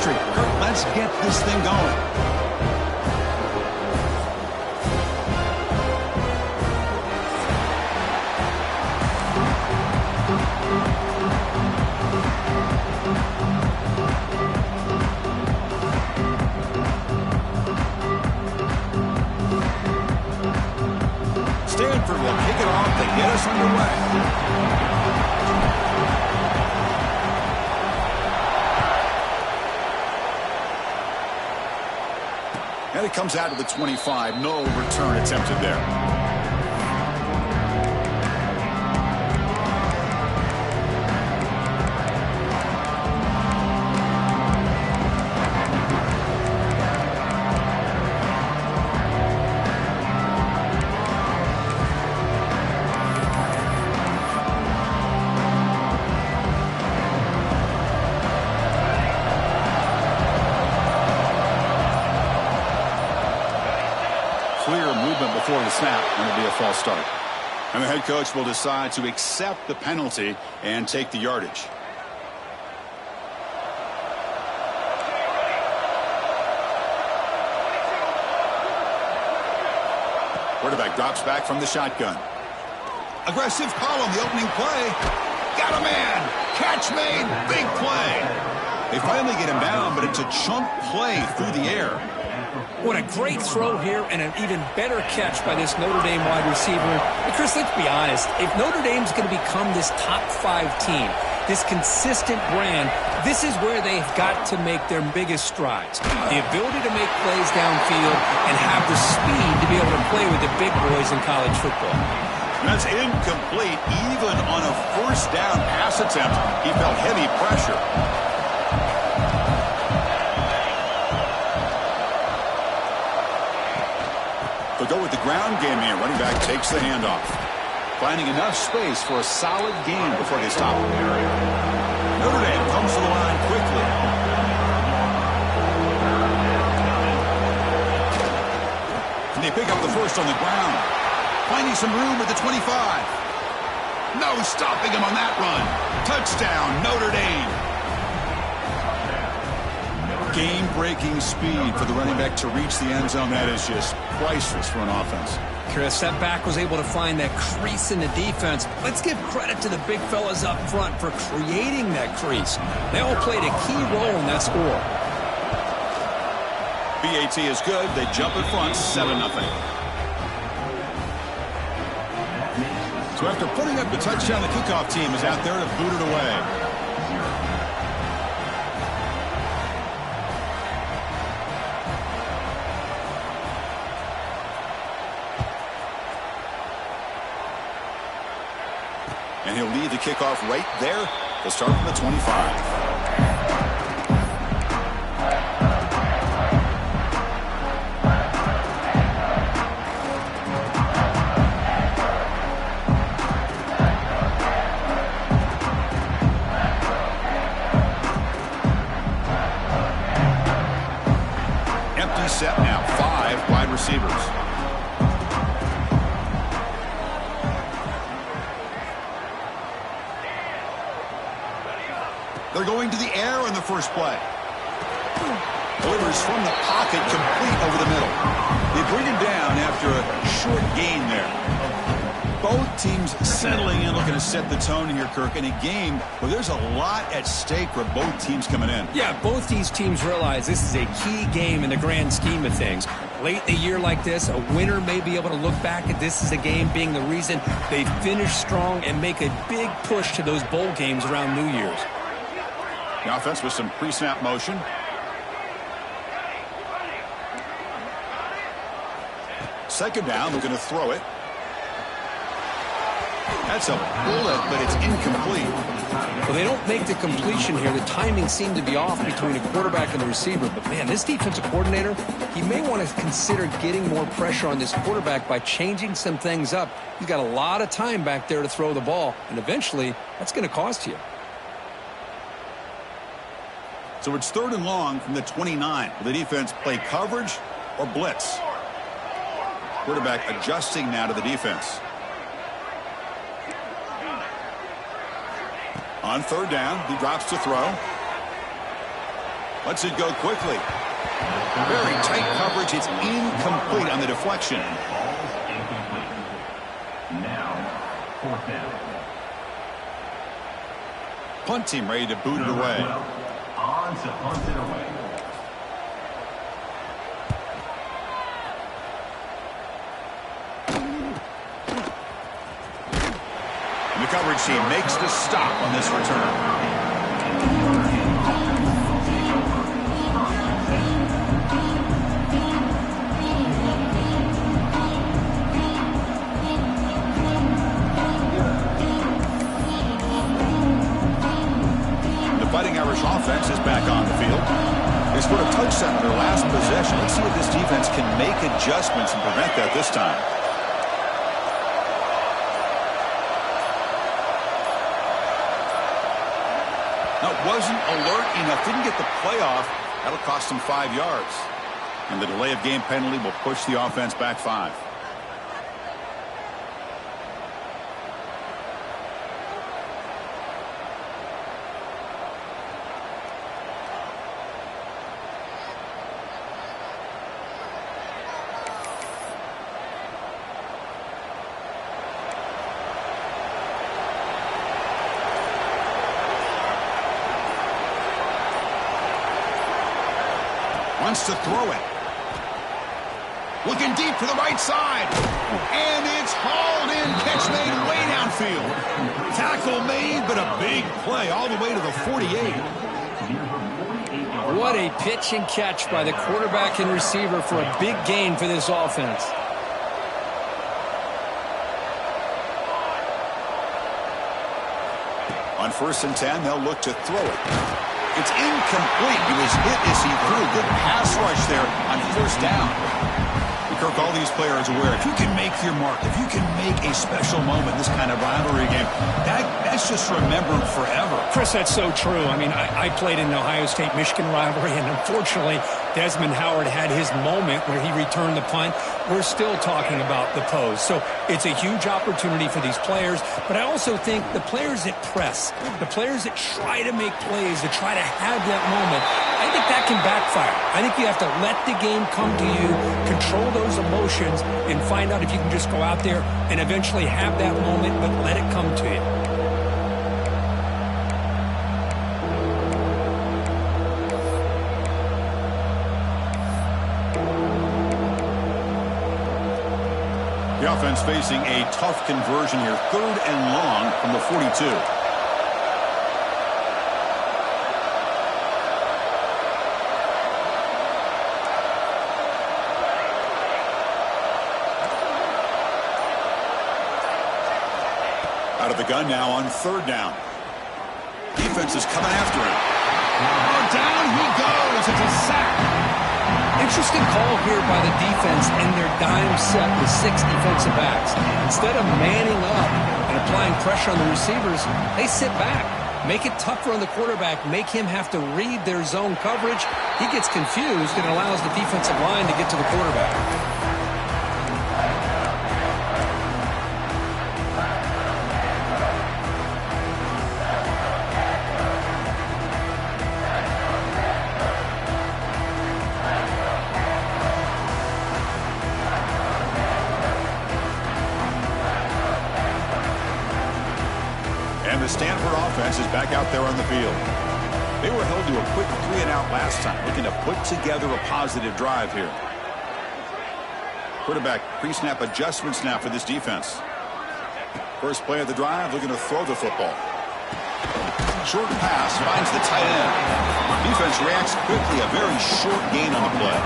country. Let's get this thing going. Stanford will kick it off to get us underway. And it comes out to the 25. No return attempted there. Clear movement before the snap, and it'll be a false start. And the head coach will decide to accept the penalty and take the yardage. Quarterback drops back from the shotgun. Aggressive call on the opening play. Got a man. Catch made. Big play. They finally get him down, but it's a chunk play through the air. What a great throw here, and an even better catch by this Notre Dame wide receiver. And Chris, let's be honest. If Notre Dame's going to become this top 5 team, this consistent brand, this is where they've got to make their biggest strides. The ability to make plays downfield and have the speed to be able to play with the big boys in college football. That's incomplete. Even on a first down pass attempt, he felt heavy pressure. They'll go with the ground game here. Running back takes the handoff. Finding enough space for a solid gain before they stop. Notre Dame comes to the line quickly. And they pick up the first on the ground. Finding some room at the 25. No stopping him on that run. Touchdown, Notre Dame. Game-breaking speed for the running back to reach the end zone. That is just priceless for an offense. Chris, that back was able to find that crease in the defense. Let's give credit to the big fellas up front for creating that crease. They all played a key role in that score. BAT is good. They jump in front, 7-0. So after putting up the touchdown, the kickoff team is out there to boot it away. And he'll lead the kickoff right there. They'll start from the 25. Empty set now. 5 wide receivers. They're going to the air on the first play. Delivers from the pocket, complete over the middle. They bring him down after a short gain there. Both teams settling in, looking to set the tone here, Kirk, in a game where there's a lot at stake for both teams coming in. Yeah, both these teams realize this is a key game in the grand scheme of things. Late in a year like this, a winner may be able to look back at this as a game being the reason they finish strong and make a big push to those bowl games around New Year's. The offense with some pre-snap motion. Second down, they're going to throw it. That's a bullet, but it's incomplete. Well, they don't make the completion here. The timing seemed to be off between the quarterback and the receiver. But, man, this defensive coordinator, he may want to consider getting more pressure on this quarterback by changing some things up. He's got a lot of time back there to throw the ball, and eventually that's going to cost you. So it's 3rd and long from the 29. Will the defense play coverage or blitz? Quarterback adjusting now to the defense. On 3rd down, he drops to throw. Lets it go quickly. Very tight coverage. It's incomplete on the deflection. Now, fourth down. Punt team ready to boot it away. On to punt it away. And the coverage team makes the stop on this return. Fighting Irish offense is back on the field. They scored a touchdown in their last possession. Let's see if this defense can make adjustments and prevent that this time. Now, wasn't alert enough. Didn't get the play off. That'll cost them 5 yards. And the delay of game penalty will push the offense back 5. Wants to throw it. Looking deep for the right side. And it's hauled in. Catch made way downfield. Tackle made, but a big play all the way to the 48. What a pitch and catch by the quarterback and receiver for a big gain for this offense. On 1st and 10, they'll look to throw it. It's incomplete. He was hit as he threw. Good pass rush there on 1st down. Kirk, all these players aware, if you can make your mark, if you can make a special moment in this kind of rivalry game, that's just remembered forever. Chris, that's so true. I mean, I played in the Ohio State-Michigan rivalry, and unfortunately, Desmond Howard had his moment where he returned the punt. We're still talking about the pose. So it's a huge opportunity for these players, but I also think the players that press, the players that try to make plays, that try to have that moment, I think that can backfire. I think you have to let the game come to you, control those emotions, and find out if you can just go out there and eventually have that moment, but let it come to you. The offense facing a tough conversion here. 3rd and long from the 42. Out of the gun now on 3rd down. Defense is coming after him. Oh, down he goes. It's a sack. Interesting call here by the defense in their dime set with 6 defensive backs. Instead of manning up and applying pressure on the receivers, they sit back. Make it tougher on the quarterback. Make him have to read their zone coverage. He gets confused and allows the defensive line to get to the quarterback. And the Stanford offense is back out there on the field. They were held to a quick 3-and-out last time, looking to put together a positive drive here. Quarterback pre-snap adjustments now for this defense. First play of the drive, looking to throw the football. Short pass finds the tight end. Defense reacts quickly, a very short gain on the play.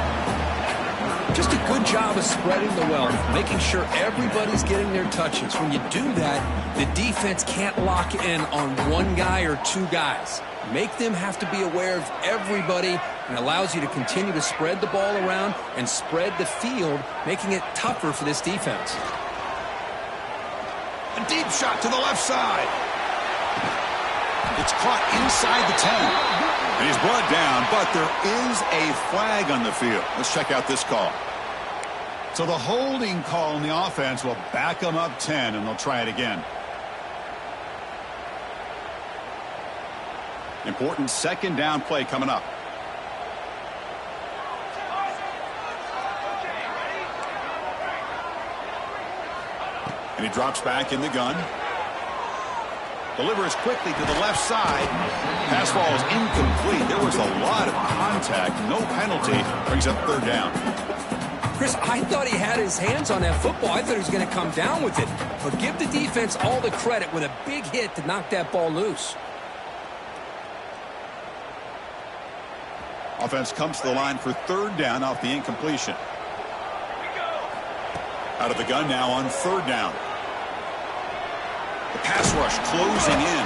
Just a good job of spreading the wealth, making sure everybody's getting their touches. When you do that, the defense can't lock in on one guy or 2 guys. Make them have to be aware of everybody, and allows you to continue to spread the ball around and spread the field, making it tougher for this defense. A deep shot to the left side. It's caught inside the 10. And he's brought down, but there is a flag on the field. Let's check out this call. So the holding call on the offense will back them up 10, and they'll try it again. Important 2nd down play coming up. And he drops back in the gun. Delivers quickly to the left side. Pass ball is incomplete. There was a lot of contact. No penalty. Brings up third down. Chris, I thought he had his hands on that football. I thought he was going to come down with it. But give the defense all the credit with a big hit to knock that ball loose. Offense comes to the line for third down off the incompletion. Out of the gun now on third down. The pass rush closing in.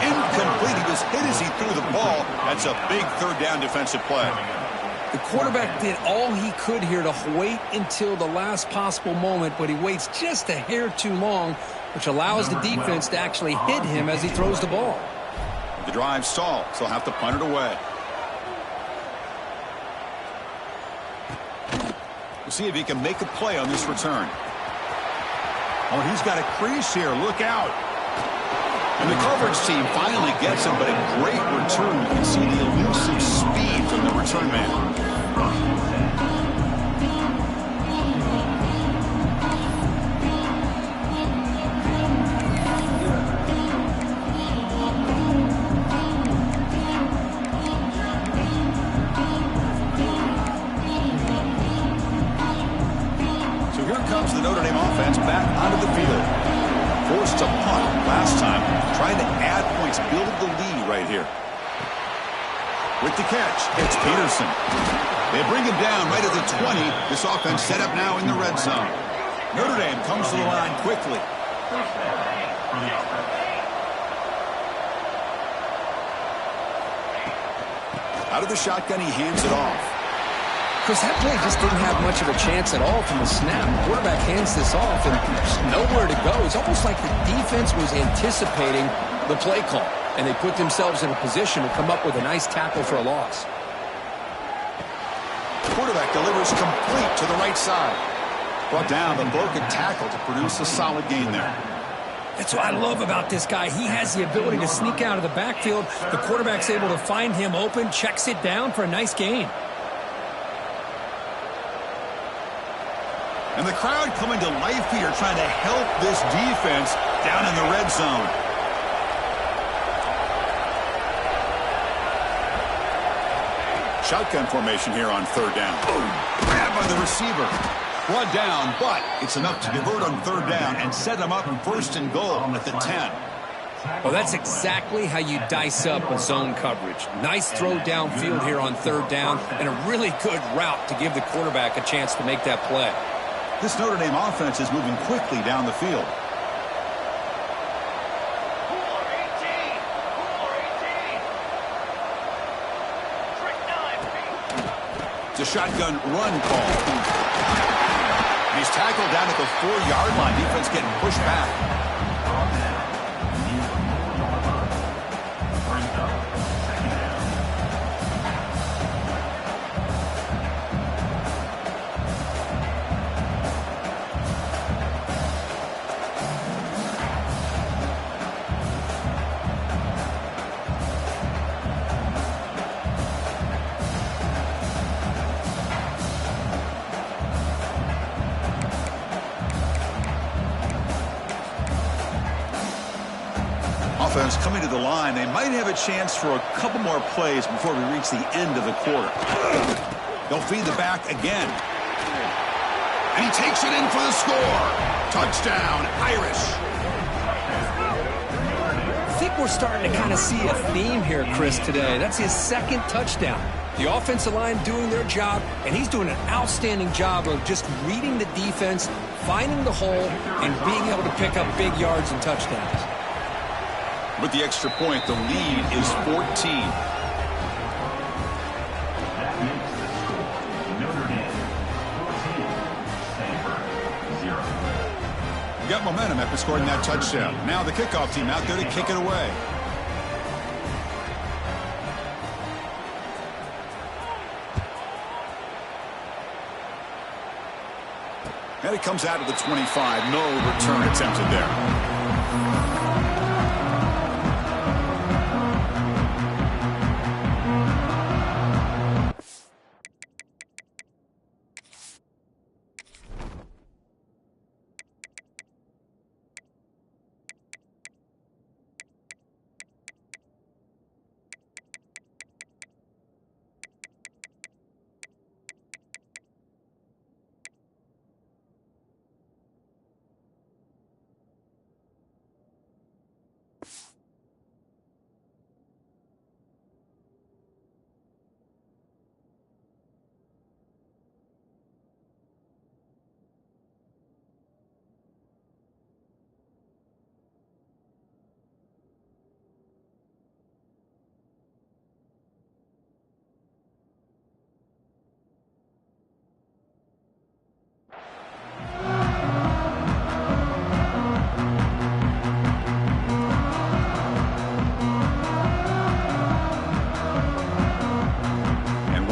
Incomplete. He was hit as he threw the ball. That's a big third down defensive play. The quarterback did all he could here to wait until the last possible moment, but he waits just a hair too long, which allows the defense to actually hit him as he throws the ball. The drive stalls. They'll have to punt it away. We'll see if he can make a play on this return. Oh, he's got a crease here. Look out. And the coverage team finally gets him, but a great return. You can see the elusive speed from the return man. So here comes the Notre Dame offense back onto the field. Forced to punt last time, trying to add points, build the lead right here. With the catch, it's Peterson. They bring him down right at the 20. This offense set up now in the red zone. Notre Dame comes to the line quickly. Out of the shotgun, he hands it off. Chris, that play just didn't have much of a chance at all from the snap. The quarterback hands this off, and there's nowhere to go. It's almost like the defense was anticipating the play call, and they put themselves in a position to come up with a nice tackle for a loss. Quarterback delivers complete to the right side. Brought down, but broken tackle to produce a solid gain there. That's what I love about this guy. He has the ability to sneak out of the backfield. The quarterback's able to find him open, checks it down for a nice gain. And the crowd coming to life here, trying to help this defense down in the red zone. Shotgun formation here on third down. Grab by the receiver. Brought down, but it's enough to convert on third down and set them up in first and goal at the 10. Well, that's exactly how you dice up a zone coverage. Nice throw downfield here on third down, and a really good route to give the quarterback a chance to make that play. This Notre Dame offense is moving quickly down the field. It's a shotgun run call. He's tackled down at the 4-yard line. Defense getting pushed back. Offense coming to the line. They might have a chance for a couple more plays before we reach the end of the quarter. They'll feed the back again. And he takes it in for the score. Touchdown, Irish. I think we're starting to kind of see a theme here, Chris, today. That's his second touchdown. The offensive line doing their job, and he's doing an outstanding job of just reading the defense, finding the hole, and being able to pick up big yards and touchdowns. With the extra point, the lead is 14. That makes the score Notre Dame 14, Stanford 0. Got momentum after scoring that touchdown. Now the kickoff team out there to kick it away. And it comes out of the 25. No return attempted there.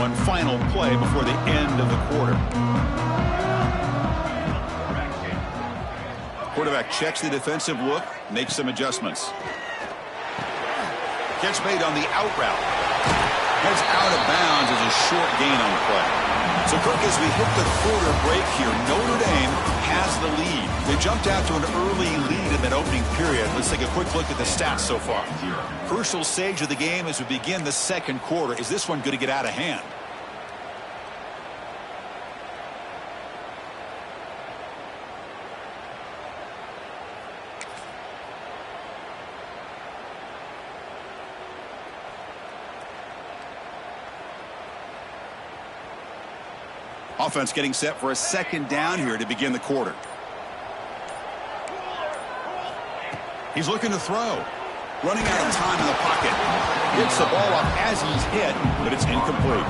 one final play before the end of the quarter. Quarterback checks the defensive look, makes some adjustments. Catch made on the out route. Heads out of bounds as a short gain on the play. So, Kirk, as we hit the quarter break here, Notre Dame has the lead. They jumped out to an early lead in that opening period. Let's take a quick look at the stats so far. Crucial stage of the game as we begin the second quarter. Is this one going to get out of hand? Offense getting set for a second down here to begin the quarter. He's looking to throw. Running out of time in the pocket. Hits the ball up as he's hit, but it's incomplete.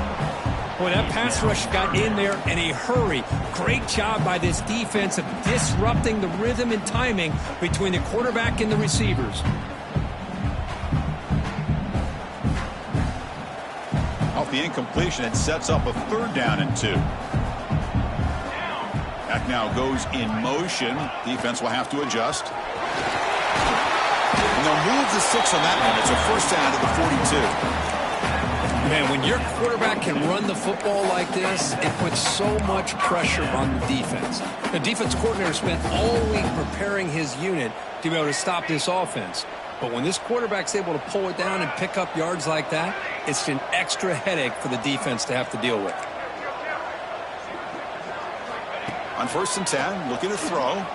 Boy, that pass rush got in there in a hurry. Great job by this defense of disrupting the rhythm and timing between the quarterback and the receivers. Off the incompletion, it sets up a 3rd down and 2. Back now goes in motion. Defense will have to adjust. And they'll move the 6 on that one. It's a 1st down to the 42. Man, when your quarterback can run the football like this, it puts so much pressure on the defense. The defense coordinator spent all week preparing his unit to be able to stop this offense. But when this quarterback's able to pull it down and pick up yards like that, it's an extra headache for the defense to have to deal with. On 1st and 10, looking to throw.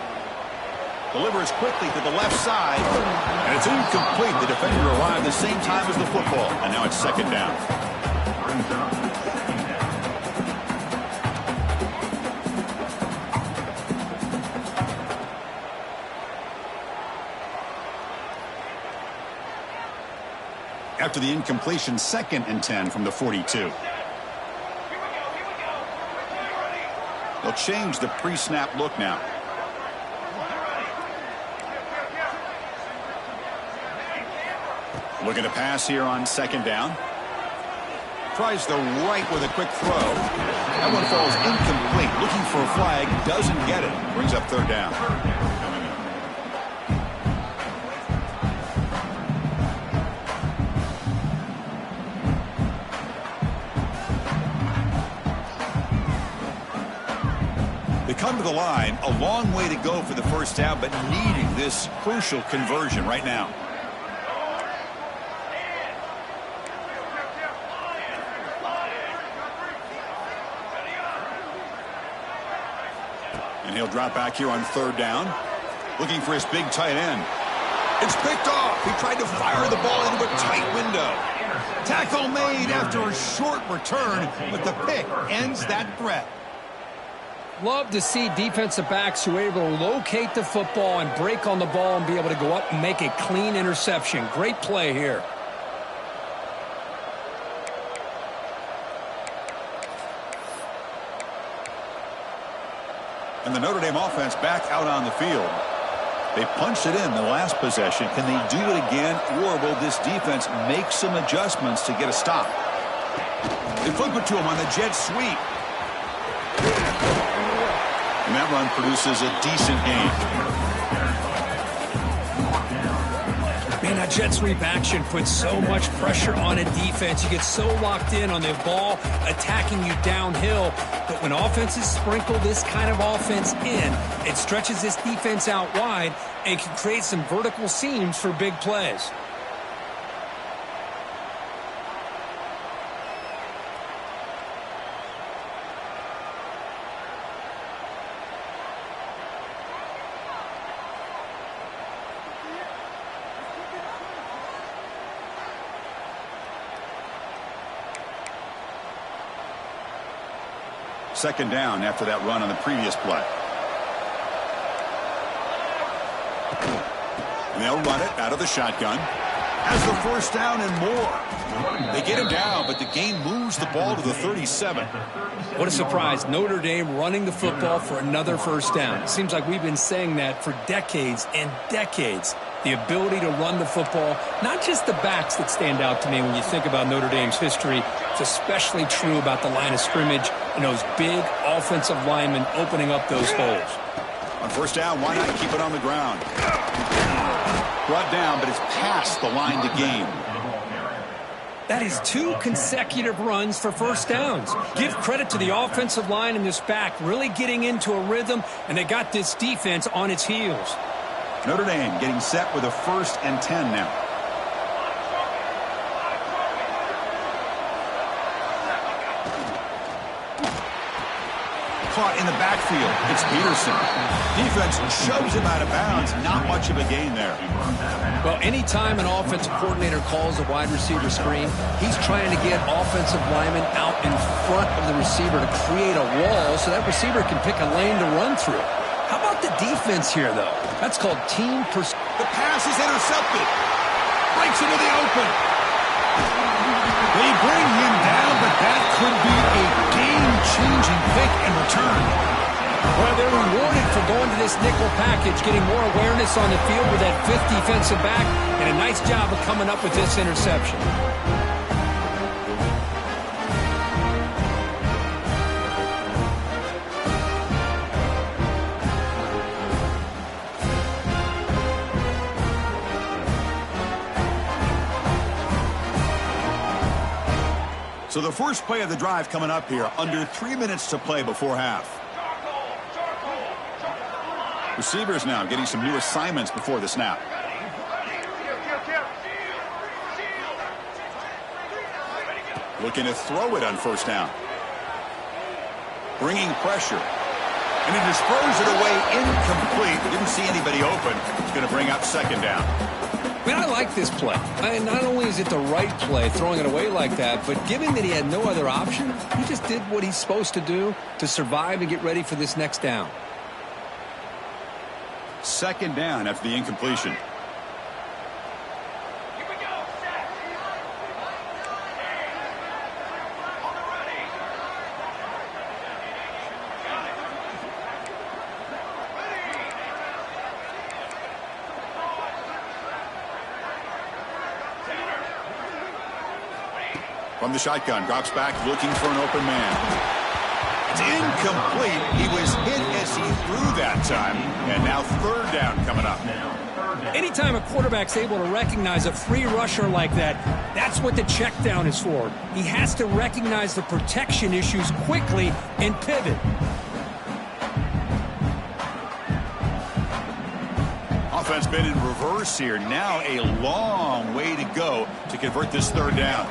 Delivers quickly to the left side. And it's incomplete. The defender arrived the same time as the football. And now it's 2nd down. After the incompletion, 2nd and 10 from the 42. They'll change the pre-snap look now. Looking to pass here on 2nd down. Tries the right with a quick throw. That one falls incomplete. Looking for a flag. Doesn't get it. Brings up 3rd down. They come to the line, a long way to go for the 1st down, but needing this crucial conversion right now. And he'll drop back here on 3rd down, looking for his big tight end. It's picked off. He tried to fire the ball into a tight window. Tackle made after a short return, but the pick ends that threat. Love to see defensive backs who are able to locate the football and break on the ball and be able to go up and make a clean interception. Great play here. And the Notre Dame offense back out on the field. They punched it in the last possession. Can they do it again, or will this defense make some adjustments to get a stop? They flip it to him on the jet sweep. And that run produces a decent gain. Man, that jet sweep action puts so much pressure on a defense. You get so locked in on the ball attacking you downhill. But when offenses sprinkle this kind of offense in, it stretches this defense out wide and can create some vertical seams for big plays. Second down after that run on the previous play. And they'll run it out of the shotgun. Has the 1st down and more. They get him down, but the gain moves the ball to the 37. What a surprise. Notre Dame running the football for another 1st down. It seems like we've been saying that for decades and decades. the ability to run the football, not just the backs that stand out to me when you think about Notre Dame's history. It's especially true about the line of scrimmage and those big offensive linemen opening up those holes. On first down, why not keep it on the ground? Brought down, but it's past the line to gain. That is 2 consecutive runs for first downs. Give credit to the offensive line and this back really getting into a rhythm, and they got this defense on its heels. Notre Dame getting set with a 1st and 10 now. Caught in the backfield. It's Peterson. Defense shoves him out of bounds. Not much of a gain there. Well, anytime an offensive coordinator calls a wide receiver screen, he's trying to get offensive linemen out in front of the receiver to create a wall so that receiver can pick a lane to run through. How about the defense here, though? That's called team pursuit. The pass is intercepted. Breaks into the open. They bring him down, but that could be a game-changing pick and return. Well, they're rewarded for going to this nickel package, getting more awareness on the field with that 5th defensive back, and a nice job of coming up with this interception. So the first play of the drive coming up here, under 3 minutes to play before half. Receivers now getting some new assignments before the snap. Looking to throw it on first down. Bringing pressure. And he just throws it away incomplete. Didn't see anybody open. It's going to bring up 2nd down. Man, I like this play. Not only is it the right play, throwing it away like that, but given that he had no other option, he just did what he's supposed to do to survive and get ready for this next down. 2nd down after the incompletion. From the shotgun, drops back, looking for an open man. It's incomplete. He was hit as he threw that time. And now 3rd down coming up. Anytime a quarterback's able to recognize a free rusher like that, that's what the check down is for. He has to recognize the protection issues quickly and pivot. Offense been in reverse here. Now a long way to go to convert this 3rd down.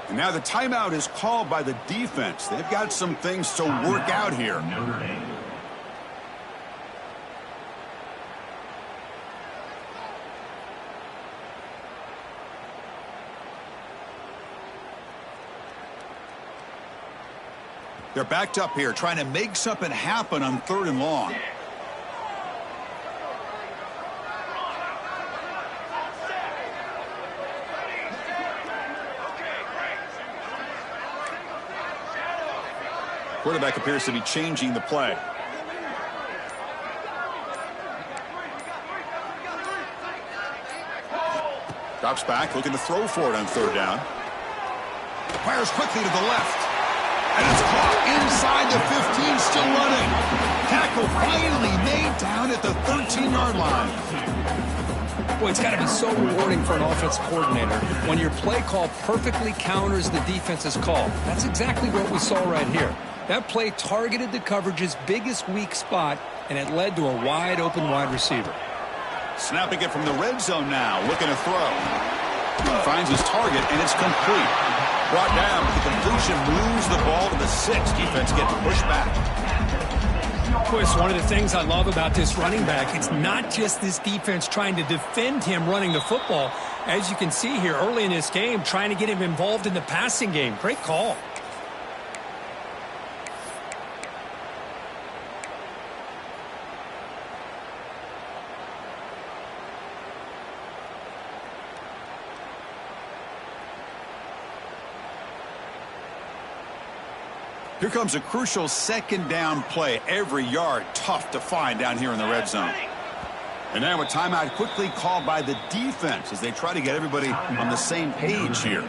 And now the timeout is called by the defense. They've got some things to work out here. They're backed up here, trying to make something happen on 3rd and long. Quarterback appears to be changing the play. Drops back, looking to throw for it on 3rd down. Fires quickly to the left. And it's caught inside the 15, still running. Tackle finally made down at the 13-yard line. Boy, it's got to be so rewarding for an offensive coordinator when your play call perfectly counters the defense's call. That's exactly what we saw right here. That play targeted the coverage's biggest weak spot, and it led to a wide-open wide receiver. Snapping it from the red zone now, looking to throw. Finds his target, and it's complete. Brought down, but the completion moves the ball to the 6. Defense getting pushed back. Chris, one of the things I love about this running back, it's not just this defense trying to defend him running the football. As you can see here early in this game, trying to get him involved in the passing game. Great call. Here comes a crucial second down play. Every yard tough to find down here in the red zone. And now a timeout quickly called by the defense as they try to get everybody on the same page here.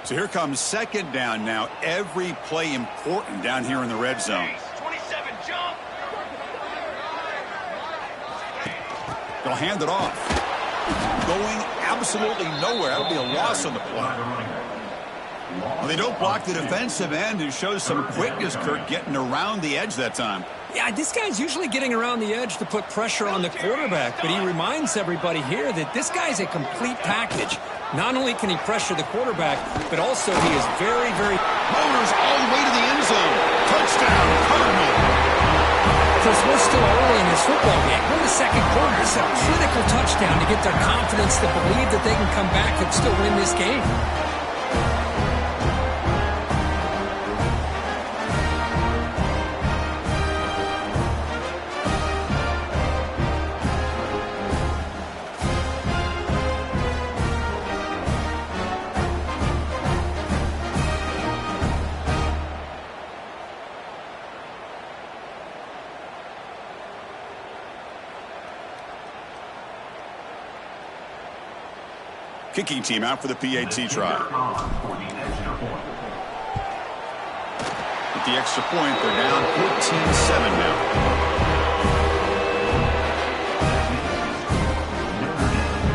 So here comes second down now. Every play important down here in the red zone. 27 jump. They'll hand it off. Going absolutely nowhere. That'll be a loss on the play. Well, they don't block the defensive end, who shows some quickness, Kirk, getting around the edge that time. Yeah, this guy's usually getting around the edge to put pressure on the quarterback, but he reminds everybody here that this guy's a complete package. Not only can he pressure the quarterback, but also he is very, very... Motors all the way to the end zone. Touchdown, Cardinal. Chris, we're still early in this football game. We're in the second quarter. It's a critical touchdown to get their confidence to believe that they can come back and still win this game. Kicking team out for the PAT try. With the extra point, they're down 14-7 now.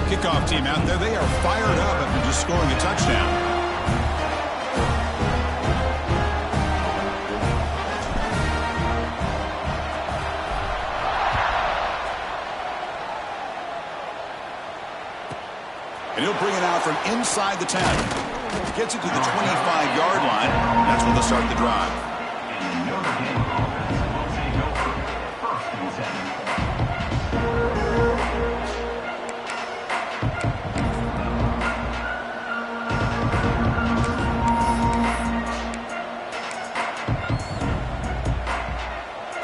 Kickoff team out there. They are fired up after just scoring a touchdown. And he'll bring it out from inside the 10. Gets it to the 25-yard line. That's when they'll start the drive.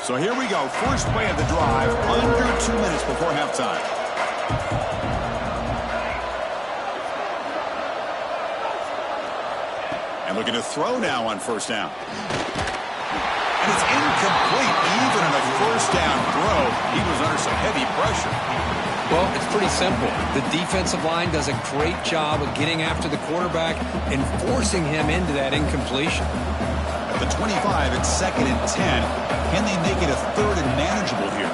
So here we go. First play of the drive. Under 2 minutes before halftime. And looking to throw now on first down. And it's incomplete. Even on a first down throw, he was under some heavy pressure. Well, it's pretty simple. The defensive line does a great job of getting after the quarterback and forcing him into that incompletion. At the 25, it's 2nd and 10. Can they make it a 3rd and manageable here?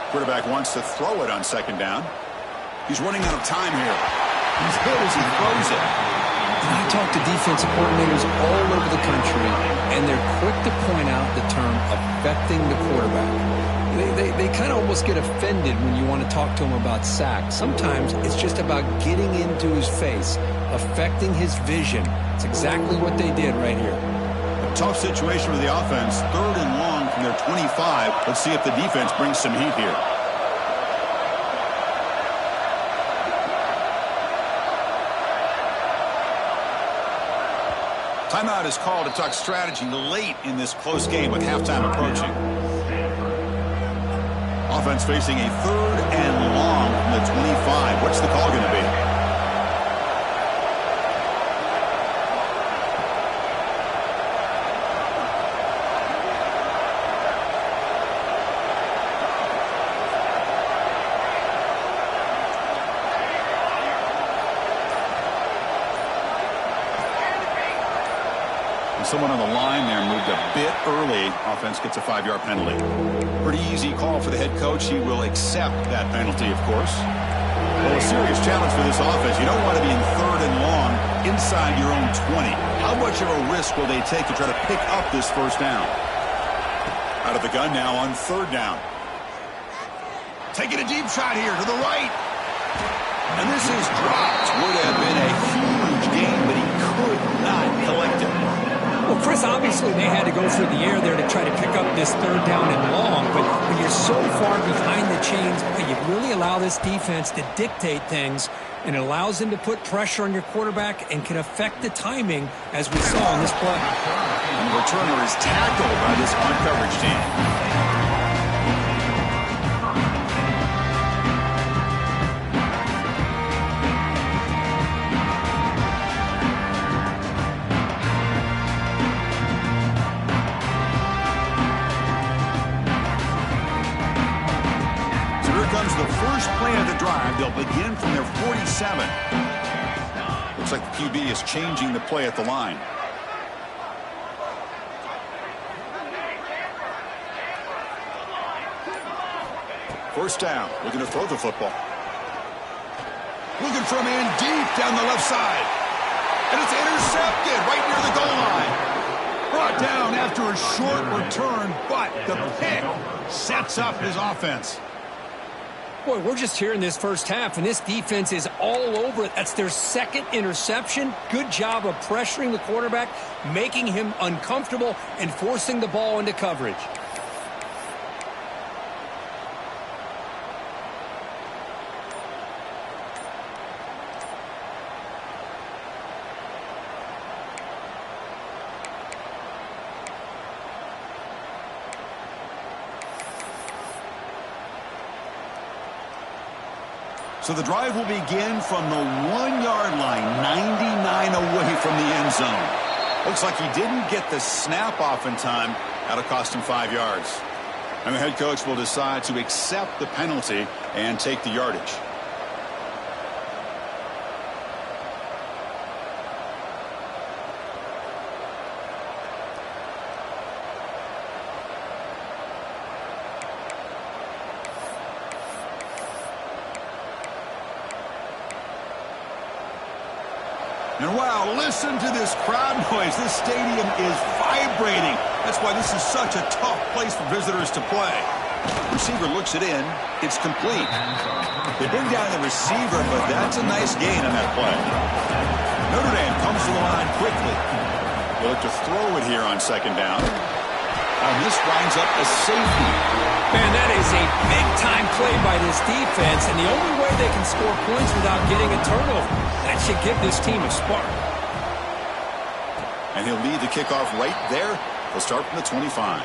Quarterback wants to throw it on 2nd down. He's running out of time here. He's hit as he throws it. And I talk to defensive coordinators all over the country, and they're quick to point out the term affecting the quarterback. They kind of almost get offended when you want to talk to them about sacks. Sometimes it's just about getting into his face, affecting his vision. It's exactly what they did right here. A tough situation for the offense. 3rd and long from their 25. Let's see if the defense brings some heat here. Timeout is called to talk strategy late in this close game with halftime approaching. Offense facing a 3rd and long from the 25. What's the call going to be? Someone on the line there moved a bit early. Offense gets a 5-yard penalty. Pretty easy call for the head coach. He will accept that penalty, of course. Well, a serious challenge for this offense. You don't want to be in 3rd and long inside your own 20. How much of a risk will they take to try to pick up this first down? Out of the gun now on 3rd down. Taking a deep shot here to the right. And this is dropped. Would have been a huge gain, but he could not collect it. Well, Chris, obviously they had to go through the air there to try to pick up this 3rd down and long, but when you're so far behind the chains, you really allow this defense to dictate things. and it allows him to put pressure on your quarterback and can affect the timing, as we saw in this play. And the returner is tackled by this man-coverage team. The first play of the drive, they'll begin from their 47. Looks like the QB is changing the play at the line. First down, looking to throw the football. Looking for a man deep down the left side. And it's intercepted right near the goal line. Brought down after a short return, but the pick sets up his offense. Boy, we're just here in this first half, and this defense is all over it. That's their second interception. Good job of pressuring the quarterback, making him uncomfortable, and forcing the ball into coverage. So the drive will begin from the 1-yard line, 99 away from the end zone. Looks like he didn't get the snap off in time. That'll cost him 5 yards. And the head coach will decide to accept the penalty and take the yardage. And wow, listen to this crowd noise. This stadium is vibrating. That's why this is such a tough place for visitors to play. Receiver looks it in. It's complete. They bring down the receiver, but that's a nice gain on that play. Notre Dame comes to the line quickly. They look to throw it here on second down. And this winds up a safety. Man, that is a big-time play by this defense, and the only way they can score points without getting a turnover. That should give this team a spark. And he'll lead the kickoff right there. He'll start from the 25.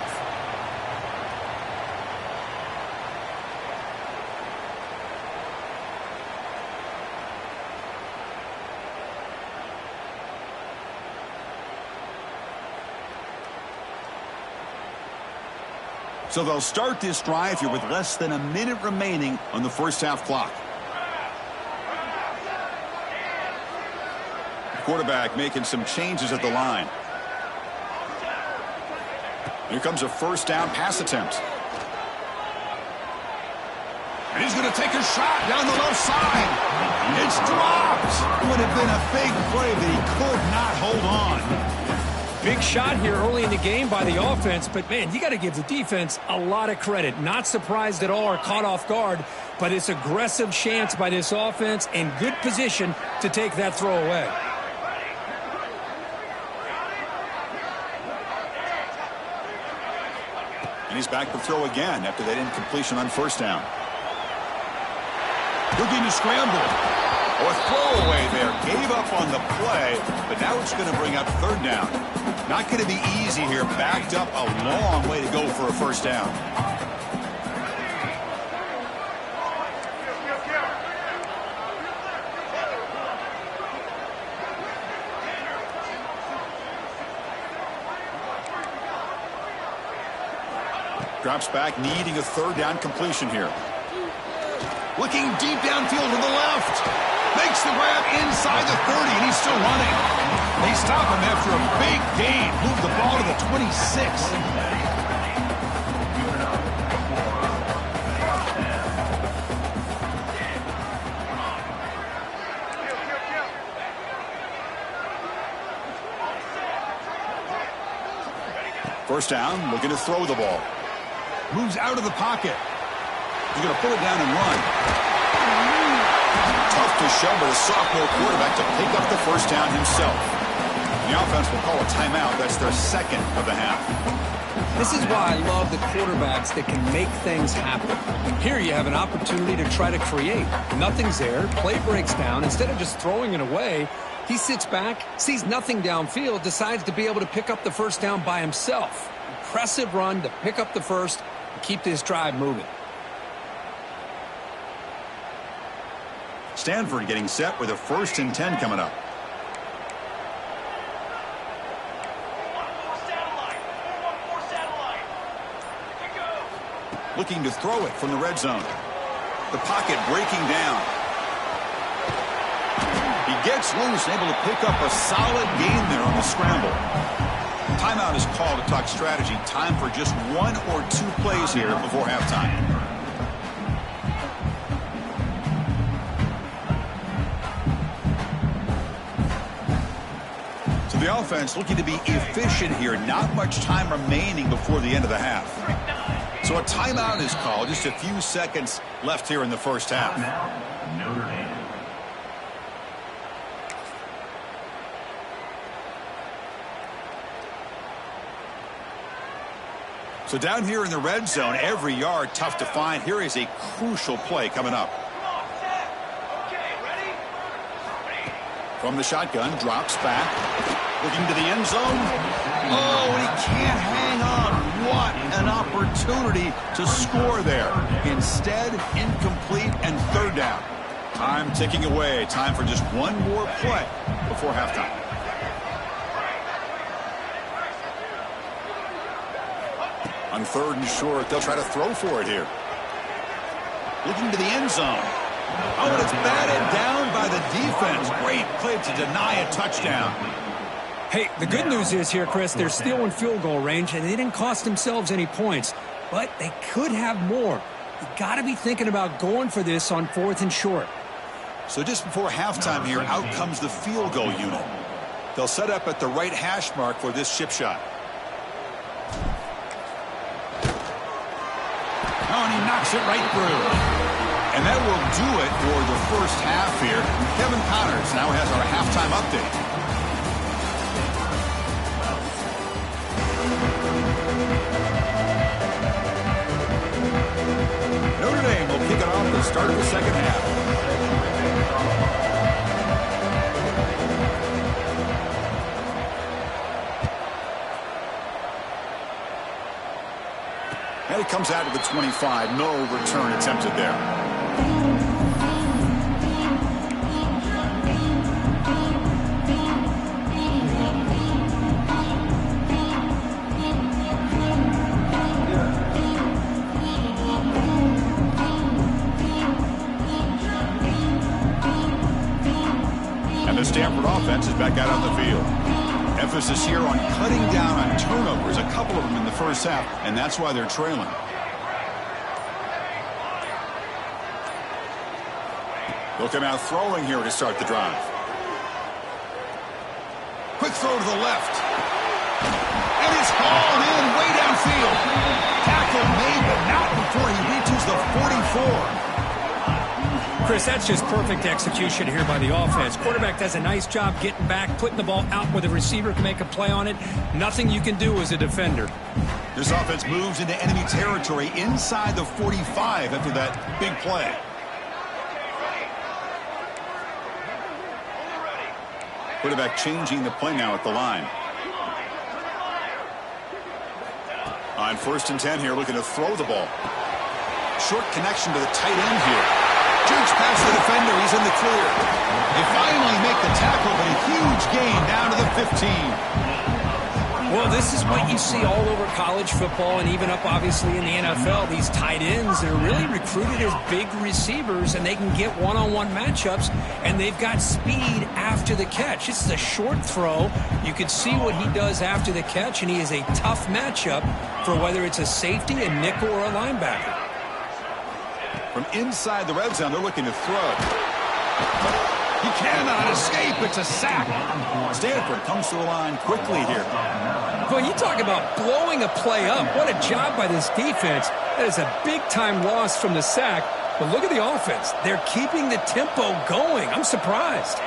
So they'll start this drive here with less than a minute remaining on the first half clock. Quarterback making some changes at the line. Here comes a first down pass attempt. And he's going to take a shot down the left side. It's dropped. Would have been a big play that he could not hold on. Big shot here early in the game by the offense, but man, you got to give the defense a lot of credit. Not surprised at all or caught off guard, but it's aggressive chance by this offense and good position to take that throw away. And he's back to throw again after that incompletion on first down. Looking to scramble. A throwaway there. Gave up on the play, but now it's going to bring up third down. Not going to be easy here. Backed up a long way to go for a first down. Drops back, needing a third down completion here. Looking deep downfield to the left. Makes the grab inside the 30, and he's still running. They stop him after a big gain. Move the ball to the 26. First down, looking to throw the ball. Moves out of the pocket. He's going to pull it down and run. Tough to show by the sophomore quarterback to pick up the first down himself. The offense will call a timeout. That's their second of the half. This is why I love the quarterbacks that can make things happen. Here you have an opportunity to try to create. Nothing's there. Play breaks down. Instead of just throwing it away, he sits back, sees nothing downfield, decides to be able to pick up the first down by himself. Impressive run to pick up the first and keep this drive moving. Stanford getting set with a 1st and 10 coming up. Looking to throw it from the red zone. The pocket breaking down. He gets loose, able to pick up a solid gain there on the scramble. Timeout is called to talk strategy. Time for just 1 or 2 plays here before halftime. So the offense looking to be efficient here. Not much time remaining before the end of the half. So a timeout is called. Just a few seconds left here in the first half. Notre Dame. So down here in the red zone, every yard tough to find. Here is a crucial play coming up. From the shotgun, drops back. Looking to the end zone. Oh, and he can't hang on. What an opportunity to score there. Instead, incomplete and 3rd down. Time ticking away. Time for just 1 more play before halftime. On 3rd and short, they'll try to throw for it here. Looking to the end zone. Oh, and it's batted down by the defense. Great play to deny a touchdown. Hey, the good news is here, Chris, they're still in field goal range, and they didn't cost themselves any points. But they could have more. You got to be thinking about going for this on 4th and short. So just before halftime here, out comes the field goal unit. They'll set up at the right hash mark for this chip shot. Oh, and he knocks it right through. And that will do it for the first half here. Kevin Connors now has our halftime update. Notre Dame will kick it off at the start of the second half. And it comes out to the 25. No return attempted there. The Stanford offense is back out on the field. Emphasis here on cutting down on turnovers, a couple of them in the first half, and that's why they're trailing. They'll come out throwing here to start the drive. Quick throw to the left. And it's hauled in way downfield. Tackle made, but not before he reaches the 44. Chris, that's just perfect execution here by the offense. Quarterback does a nice job getting back, putting the ball out where the receiver can make a play on it. Nothing you can do as a defender. This offense moves into enemy territory inside the 45 after that big play. Quarterback changing the play now at the line. On 1st and 10 here, looking to throw the ball. Short connection to the tight end here. Jerks past the defender. He's in the clear. They finally make the tackle, but a huge gain down to the 15. Well, this is what you see all over college football and even up, obviously, in the NFL. These tight ends, they're really recruited as big receivers, and they can get one-on-one matchups, and they've got speed after the catch. This is a short throw. You can see what he does after the catch, and he is a tough matchup for whether it's a safety, a nickel, or a linebacker. From inside the red zone, they're looking to throw. He cannot escape. It's a sack. Stanford comes to the line quickly here. Well, you talk about blowing a play up. What a job by this defense. That is a big-time loss from the sack. But look at the offense. They're keeping the tempo going. I'm surprised.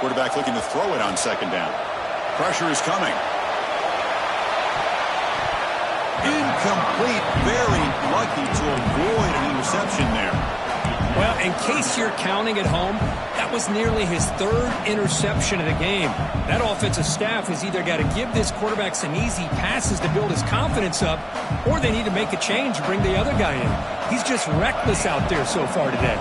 Quarterback looking to throw it on 2nd down. Pressure is coming. Incomplete. Very lucky to avoid an interception there. Well, in case you're counting at home, that was nearly his third interception of the game. That offensive staff has either got to give this quarterback some easy passes to build his confidence up, or they need to make a change and bring the other guy in. He's just reckless out there so far today.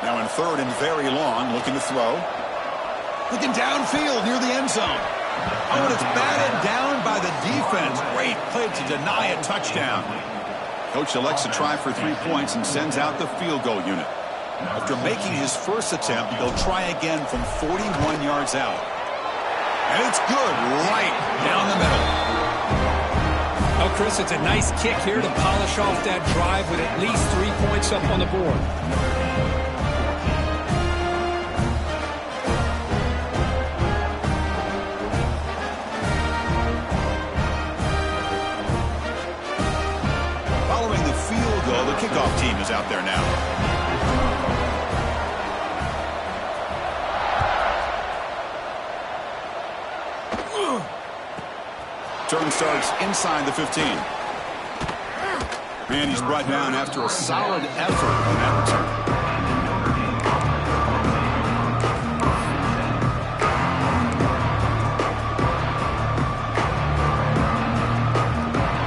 Now in third and very long, looking to throw. Looking downfield near the end zone. Oh, and it's batted down by the defense. Great play to deny a touchdown. Coach elects to try for 3 points and sends out the field goal unit. After making his first attempt, they'll try again from 41 yards out. And it's good, right down the middle. Oh, Chris, it's a nice kick here to polish off that drive with at least 3 points up on the board. The kickoff team is out there now. Turn starts inside the 15. And he's brought down after a solid effort on that return.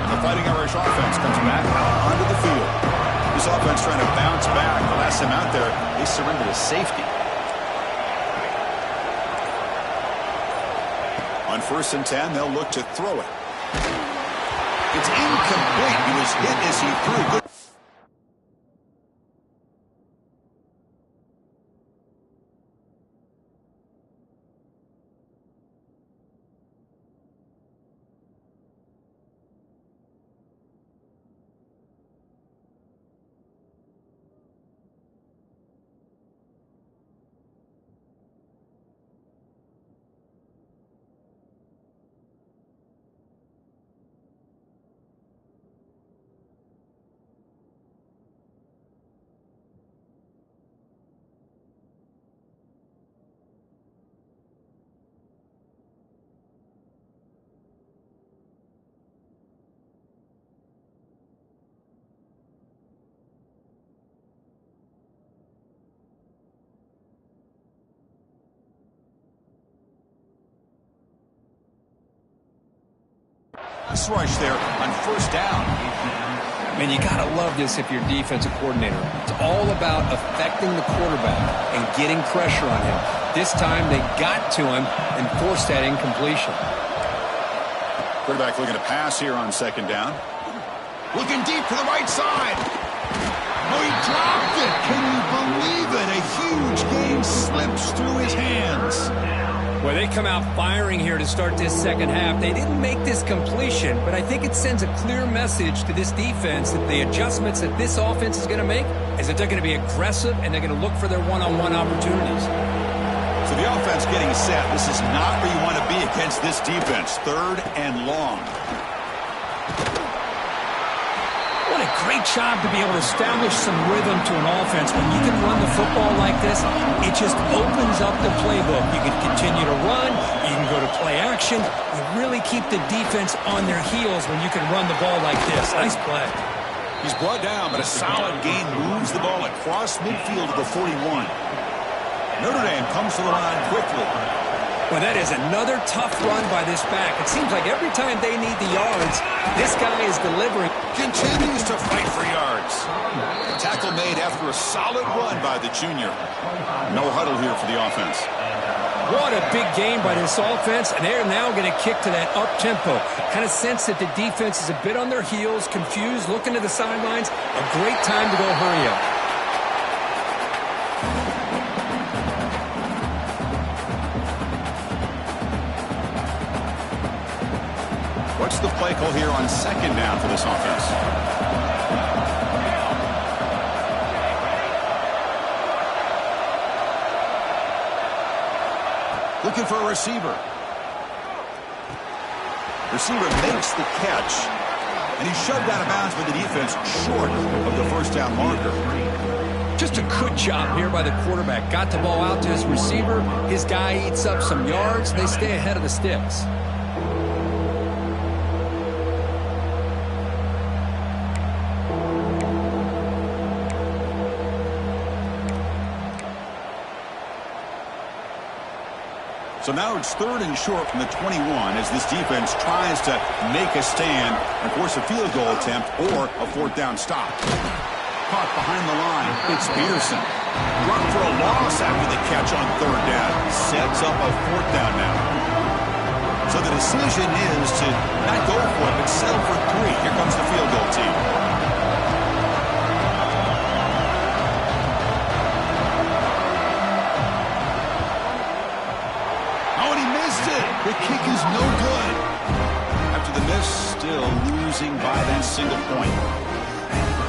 The Fighting Irish offense comes back out onto the field. This offense trying to bounce back. The last time out there, they surrendered a safety. On 1st and 10, they'll look to throw it. It's incomplete. He was hit as he threw. Good. Rush there on 1st down. Man, you got to love this if you're defensive coordinator. It's all about affecting the quarterback and getting pressure on him. This time they got to him and forced that incompletion. Quarterback looking to pass here on 2nd down. Looking deep to the right side. Oh, he dropped it. Can you believe it? A huge game slips through his hands. Well, they come out firing here to start this second half. They didn't make this completion, but I think it sends a clear message to this defense that the adjustments that this offense is going to make is that they're going to be aggressive and they're going to look for their one-on-one opportunities. So the offense getting set. This is not where you want to be against this defense. 3rd and long. What a great job to be able to establish some rhythm to an offense. When you can run the football like this, it just opens up the playbook. You can continue to run. You can go to play action. You really keep the defense on their heels when you can run the ball like this. Nice play. He's brought down, but a solid gain moves the ball across midfield to the 41. Notre Dame comes to the line quickly. Well, that is another tough run by this back. It seems like every time they need the yards, this guy is delivering. Continues to fight for yards. Tackle made after a solid run by the junior. No huddle here for the offense. What a big game by this offense, and they're now going to kick to that up-tempo. Kind of sense that the defense is a bit on their heels, confused, looking to the sidelines. A great time to go hurry up. What's the play call here on 2nd down for this offense? Looking for a receiver. Receiver makes the catch, and he's shoved out of bounds by the defense short of the first down marker. Just a good job here by the quarterback. Got the ball out to his receiver. His guy eats up some yards. They stay ahead of the sticks. So now it's 3rd and short from the 21 as this defense tries to make a stand and force a field goal attempt or a 4th down stop. Caught behind the line. It's Peterson. Run for a loss after the catch on 3rd down. Sets up a 4th down now. So the decision is to not go for it, but settle for 3. Here comes the field goal team. The kick is no good. After the miss, still losing by that single point.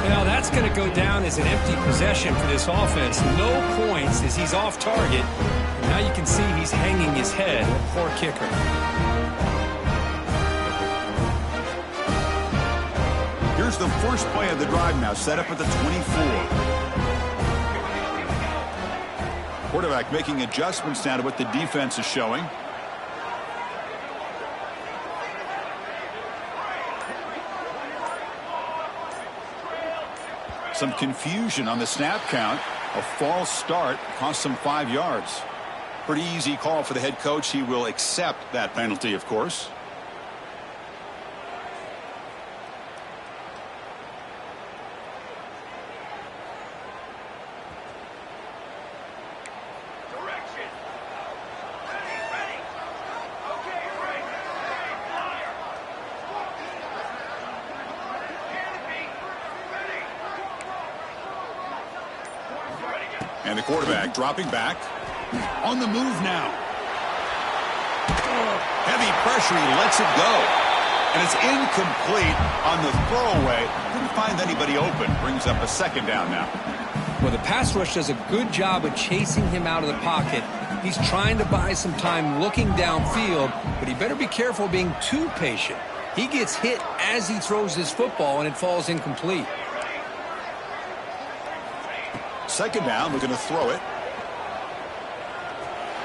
Now that's going to go down as an empty possession for this offense. No points as he's off target. And now you can see he's hanging his head. Poor kicker. Here's the first play of the drive now, set up at the 24. Quarterback making adjustments now to what the defense is showing. Some confusion on the snap count. A false start cost them 5 yards. Pretty easy call for the head coach. He will accept that penalty, of course. And the quarterback dropping back. On the move now. Heavy pressure. He lets it go. And it's incomplete on the throwaway. Didn't find anybody open. Brings up a 2nd down now. Well, the pass rush does a good job of chasing him out of the pocket. He's trying to buy some time looking downfield, but he better be careful being too patient. He gets hit as he throws his football, and it falls incomplete. 2nd down, looking to throw it.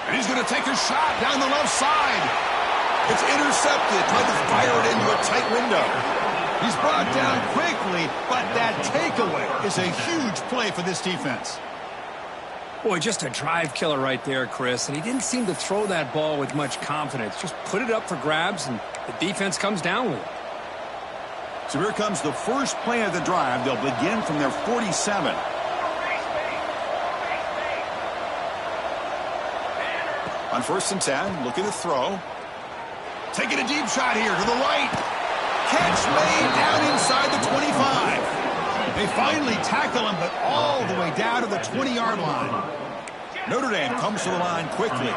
And he's going to take a shot down the left side. It's intercepted. Tried to fire it into a tight window. He's brought down quickly, but that takeaway is a huge play for this defense. Boy, just a drive killer right there, Chris. And he didn't seem to throw that ball with much confidence. Just put it up for grabs, and the defense comes down with it. So here comes the first play of the drive. They'll begin from their 47. On 1st and 10, looking to throw. Taking a deep shot here to the right. Catch made down inside the 25. They finally tackle him, but all the way down to the 20-yard line. Notre Dame comes to the line quickly.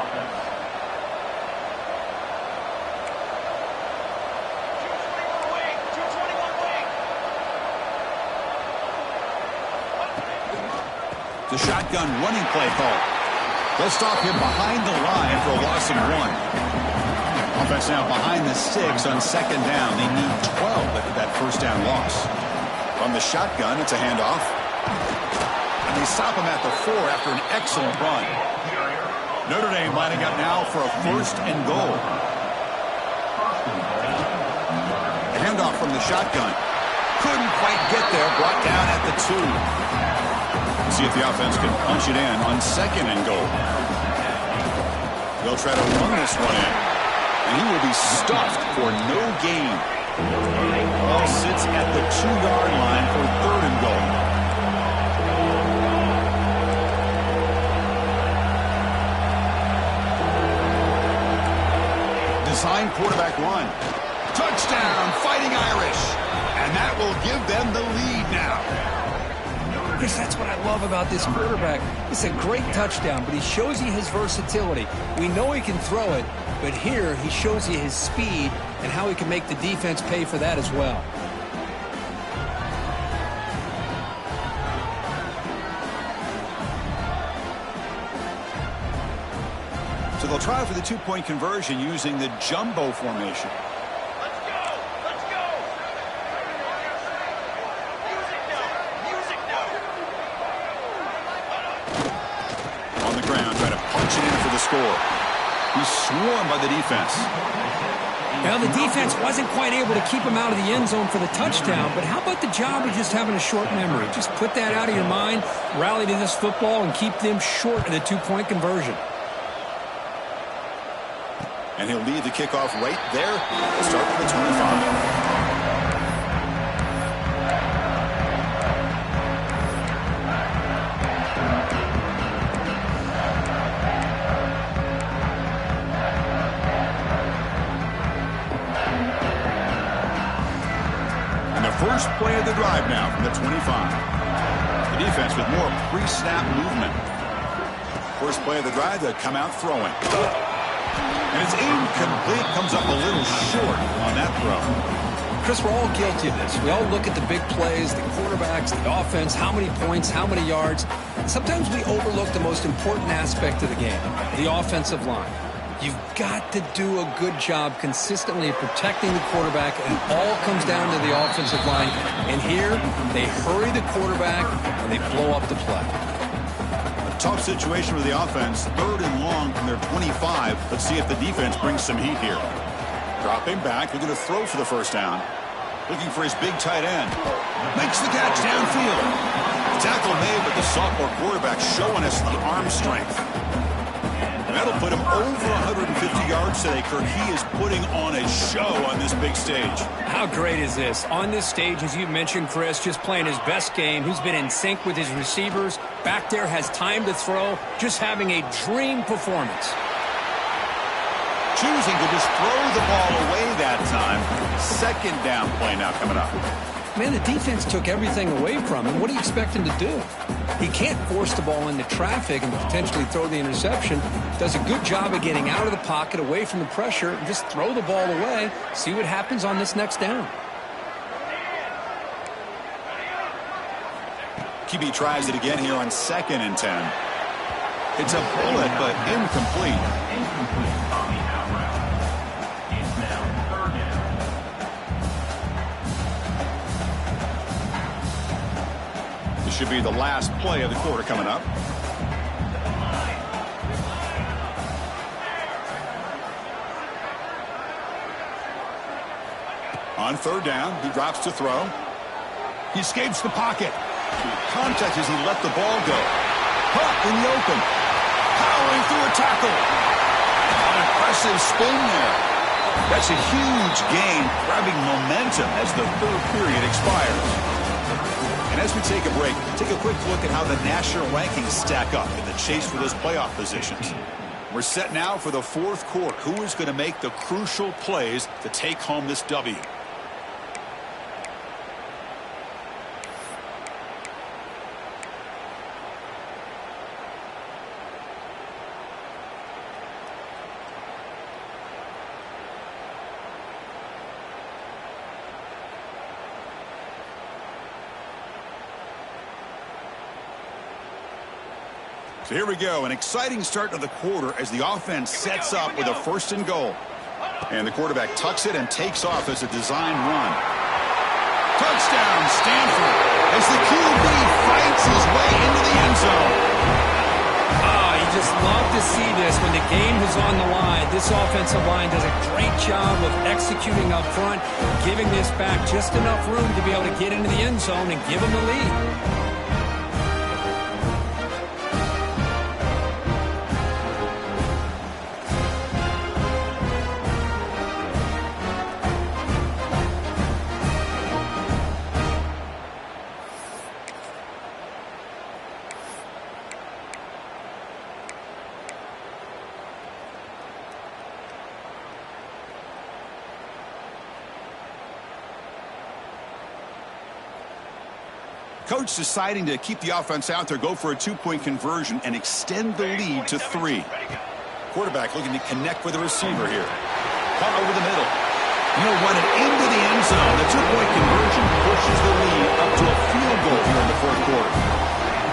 The shotgun running play call. They'll stop him behind the line for a loss of 1. Offense now behind the 6 on 2nd down. They need 12 after that 1st down loss. From the shotgun, it's a handoff. And they stop him at the 4 after an excellent run. Notre Dame lining up now for a 1st and goal. A handoff from the shotgun. Couldn't quite get there. Brought down at the 2. See if the offense can punch it in on 2nd and goal. They'll try to run this one in. And he will be stuffed for no gain. Ball sits at the 2-yard line for 3rd and goal. Design quarterback run. Touchdown, Fighting Irish. And that will give them the lead now. Chris, that's what I love about this quarterback. It's a great touchdown, but he shows you his versatility. We know he can throw it, but here he shows you his speed and how he can make the defense pay for that as well. So they'll try for the two-point conversion using the jumbo formation. On the ground, trying to punch it in for the score. He's swarmed by the defense. Well, the defense wasn't quite able to keep him out of the end zone for the touchdown, but how about the job of just having a short memory? Just put that out of your mind, rally to this football, and keep them short of the two-point conversion. And he'll lead the kickoff right there. We'll start with the 25. First play of the drive now from the 25. The defense with more pre-snap movement. First play of the drive, they come out throwing. And it's incomplete, comes up a little short on that throw. Chris, we're all guilty of this. We all look at the big plays, the quarterbacks, the offense, how many points, how many yards. Sometimes we overlook the most important aspect of the game, the offensive line. You've got to do a good job consistently protecting the quarterback, and it all comes down to the offensive line. And here, they hurry the quarterback, and they blow up the play. A tough situation for the offense. 3rd and long from their 25. Let's see if the defense brings some heat here. Dropping back, looking to throw for the first down. Looking for his big tight end. Makes the catch downfield. The tackle made, but the sophomore quarterback showing us the arm strength. That'll put him over 150 yards today, Kirk. He is putting on a show on this big stage. How great is this? On this stage, as you mentioned, Chris, just playing his best game. He's been in sync with his receivers. Back there, has time to throw. Just having a dream performance. Choosing to just throw the ball away that time. 2nd down play now coming up. Man, the defense took everything away from him. What do you expect him to do? He can't force the ball into traffic and potentially throw the interception. Does a good job of getting out of the pocket, away from the pressure, and just throw the ball away. See what happens on this next down. QB tries it again here on 2nd and 10. It's a bullet, but incomplete. Incomplete on the out route. It's now 3rd down. This should be the last play of the quarter coming up. On 3rd down, he drops to throw. He escapes the pocket. Contact as he let the ball go. Caught in the open. Powering through a tackle. An impressive spin there. That's a huge gain, grabbing momentum as the 3rd period expires. And as we take a break, take a quick look at how the national rankings stack up in the chase for those playoff positions. We're set now for the 4th quarter. Who is going to make the crucial plays to take home this W? So here we go, an exciting start to the quarter as the offense sets up with a 1st and goal. And the quarterback tucks it and takes off as a design run. Touchdown, Stanford, as the QB fights his way into the end zone. You just love to see this when the game is on the line. This offensive line does a great job of executing up front, giving this back just enough room to be able to get into the end zone and give them the lead. Coach deciding to keep the offense out there, go for a 2-point conversion, and extend the lead to 3. Quarterback looking to connect with the receiver here. Caught over the middle. He'll run it into the end zone. The 2-point conversion pushes the lead up to a field goal here in the 4th quarter.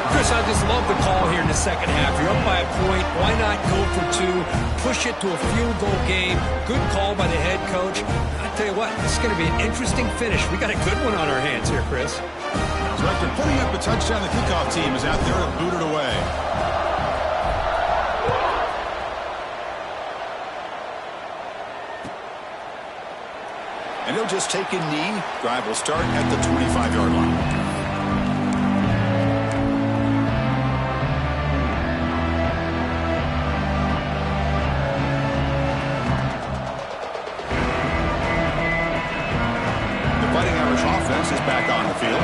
Chris, Chris, I just love the call here in the second half. You're up by a point. Why not go for two? Push it to a field goal game. Good call by the head coach. I tell you what, this is going to be an interesting finish. We got a good one on our hands here, Chris. So after putting up a touchdown, the kickoff team is out there to boot it away. And he'll just take a knee. Drive will start at the 25-yard line. Offense is back on the field.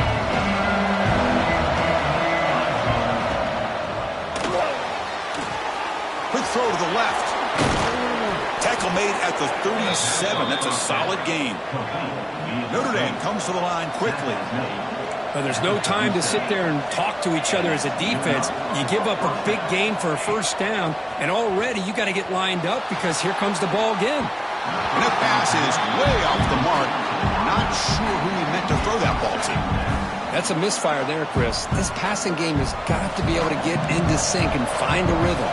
Quick throw to the left. Tackle made at the 37. That's a solid gain. Notre Dame comes to the line quickly. Well, there's no time to sit there and talk to each other as a defense. You give up a big gain for a first down, and already you got to get lined up because here comes the ball again. And that pass is way off the mark. Not sure who he meant to throw that ball to. That's a misfire there, Chris. This passing game has got to be able to get into sync and find a rhythm.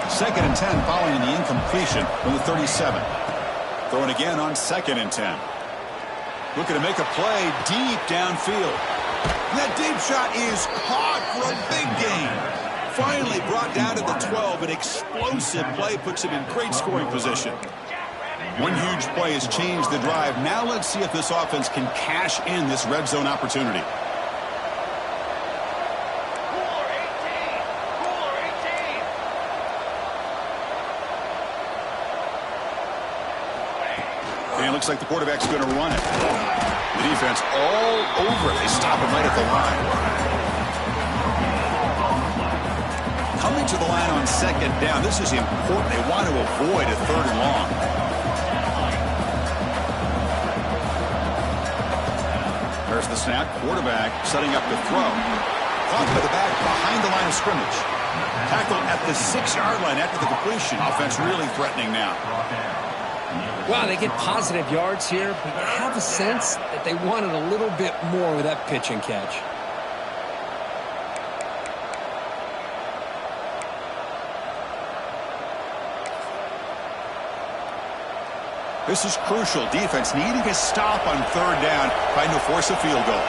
2nd and 10 following the incompletion from the 37. Throwing again on 2nd and 10. Looking to make a play deep downfield. And that deep shot is caught for a big gain. Finally brought down to the 12. An explosive play puts him in great scoring position. One huge play has changed the drive. Now let's see if this offense can cash in this red zone opportunity. And it looks like the quarterback's going to run it. The defense all over it. They stop him right at the line. Coming to the line on 2nd down. This is important. They want to avoid a 3rd and long. There's the snap. Quarterback setting up the throw. Caught by the back behind the line of scrimmage. Tackled at the 6-yard line after the completion. Offense really threatening now. Wow, they get positive yards here, but you have a sense that they wanted a little bit more with that pitch and catch. This is crucial. Defense needing a stop on 3rd down, trying to force a field goal.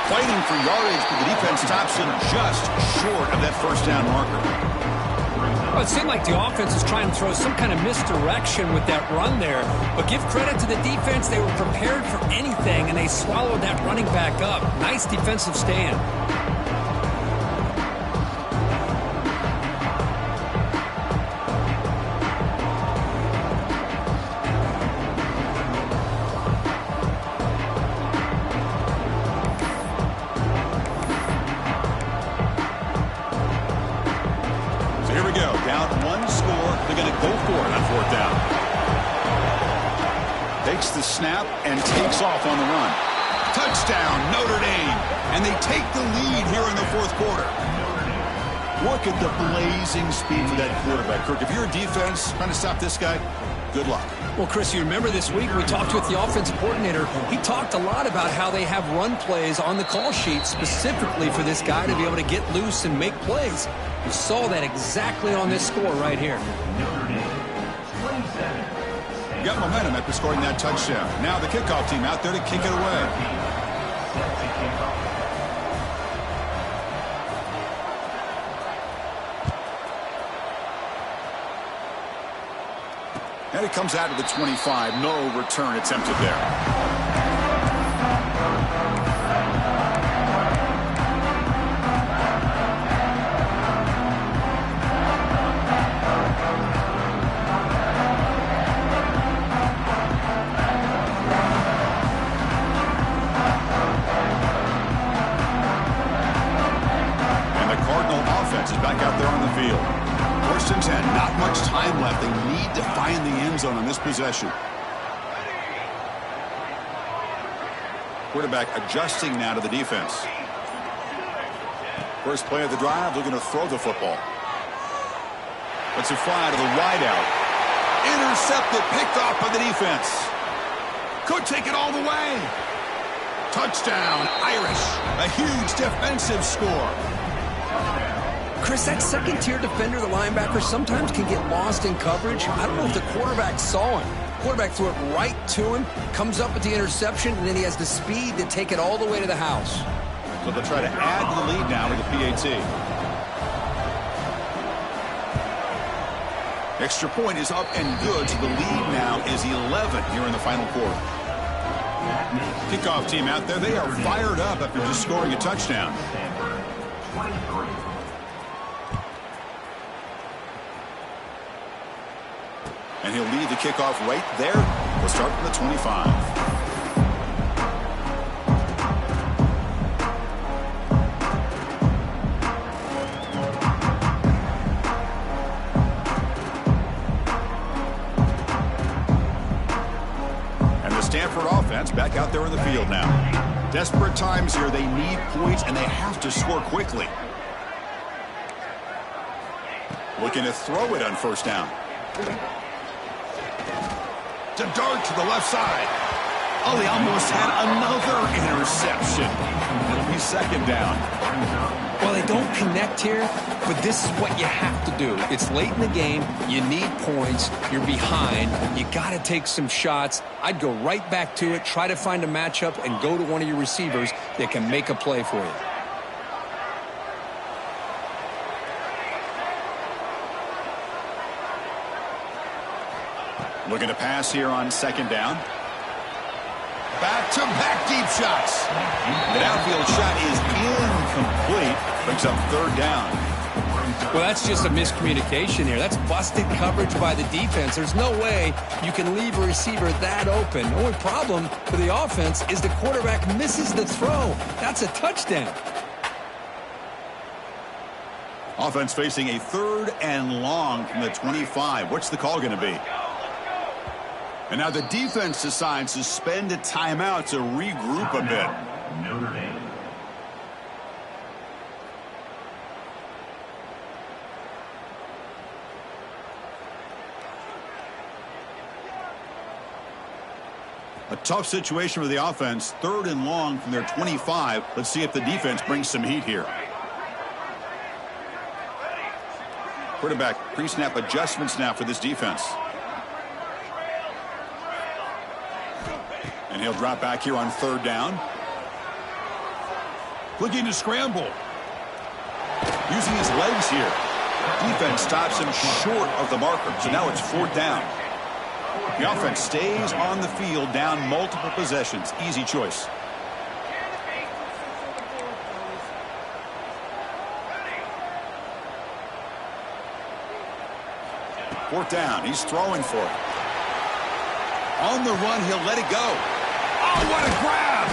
Fighting for yardage, but the defense stops him just short of that 1st down marker. Well, it seemed like the offense was trying to throw some kind of misdirection with that run there. But give credit to the defense. They were prepared for anything, and they swallowed that running back up. Nice defensive stand. Takes the snap and takes off on the run. Touchdown, Notre Dame. And they take the lead here in the 4th quarter. Look at the blazing speed for that quarterback. Kirk, if you're a defense trying to stop this guy, good luck. Well, Chris, you remember this week we talked with the offensive coordinator. He talked a lot about how they have run plays on the call sheet specifically for this guy to be able to get loose and make plays. We saw that exactly on this score right here. Got momentum after scoring that touchdown. Now the kickoff team out there to kick it away. And it comes out to the 25. No return attempted there. Back out there on the field. 1st and 10. Not much time left. They need to find the end zone on this possession. Quarterback adjusting now to the defense. First play of the drive, looking to throw the football. Let's it fly to the wideout. Intercepted, picked off by the defense. Could take it all the way. Touchdown, Irish. A huge defensive score. Chris, that second-tier defender, the linebacker, sometimes can get lost in coverage. I don't know if the quarterback saw him. Quarterback threw it right to him, comes up with the interception, and then he has the speed to take it all the way to the house. So they'll try to add to the lead now with the PAT. Extra point is up and good, so the lead now is 11 here in the final quarter. Kickoff team out there, they are fired up after just scoring a touchdown. Stanford, 23. And he'll lead the kickoff right there. We'll start from the 25. And the Stanford offense back out there in the field now. Desperate times here. They need points, and they have to score quickly. Looking to throw it on first down. To dart to the left side. Oh, he almost had another interception. It'll be second down. Well, they don't connect here, but this is what you have to do. It's late in the game. You need points. You're behind. You got to take some shots. I'd go right back to it, try to find a matchup, and go to one of your receivers that can make a play for you. Looking to pass here on second down. Back-to-back deep shots. The downfield shot is incomplete. Brings up third down. Well, that's just a miscommunication here. That's busted coverage by the defense. There's no way you can leave a receiver that open. The only problem for the offense is the quarterback misses the throw. That's a touchdown. Offense facing a third and long from the 25. What's the call going to be? And now the defense decides to spend a timeout to regroup a bit. Notre Dame. A tough situation for the offense. Third and long from their 25. Let's see if the defense brings some heat here. Quarterback pre-snap adjustments now for this defense. And he'll drop back here on third down. Looking to scramble. Using his legs here. Defense stops him short of the marker. So now it's fourth down. The offense stays on the field, down multiple possessions. Easy choice. Fourth down. He's throwing for it. On the run, he'll let it go. Oh, what a grab!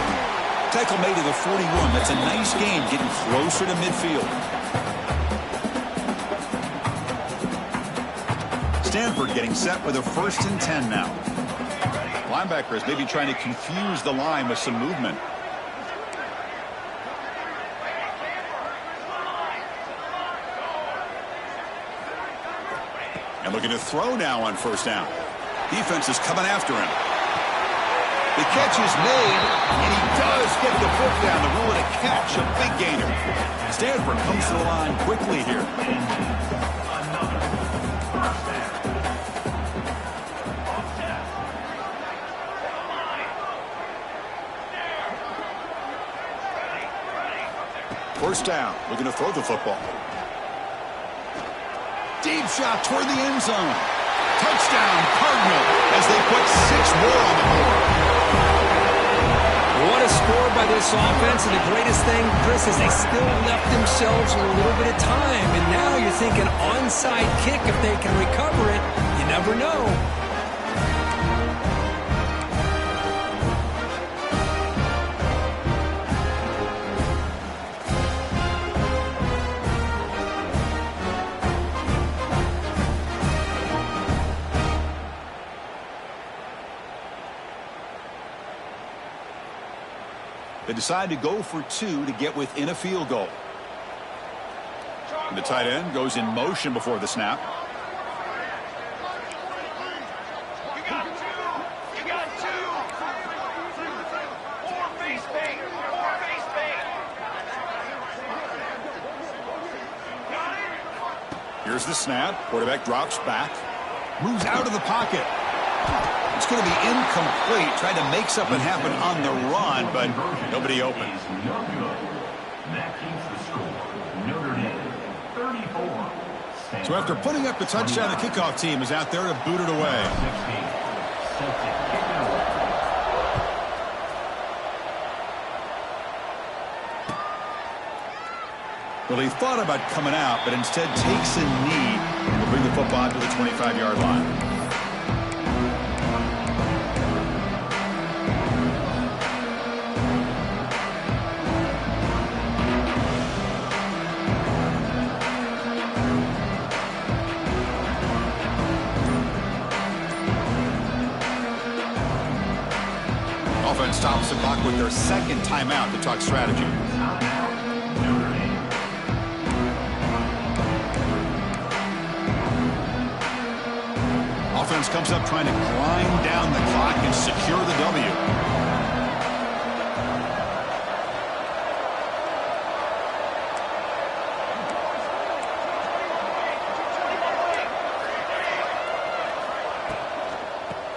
Tackle made to the 41. That's a nice gain, getting closer to midfield. Stanford getting set with a 1st and 10 now. Linebackers maybe trying to confuse the line with some movement. And looking to throw now on first down. Defense is coming after him. The catch is made, and he does get the foot down to rule it a catch, a big gainer. Stanford comes to the line quickly here. First down, looking to throw the football. Deep shot toward the end zone. Touchdown, Cardinal, as they put 6 more on the board. What a score by this offense, and the greatest thing, Chris, is they still left themselves a little bit of time, and now you're thinking onside kick if they can recover it. You never know. They decide to go for 2 to get within a field goal. And the tight end goes in motion before the snap. Here's the snap. Quarterback drops back. Moves out of the pocket. It's going to be incomplete. Tried to make something happen on the run, but nobody open. No good. That keeps the score. Notre Dame 34. Stanford. So after putting up the touchdown, the kickoff team is out there to boot it away. 16. Set to kick it away. Well, he thought about coming out, but instead takes a knee and will bring the football to the 25-yard line. Offense stops the clock with their second timeout to talk strategy. Offense comes up trying to grind down the clock and secure the W.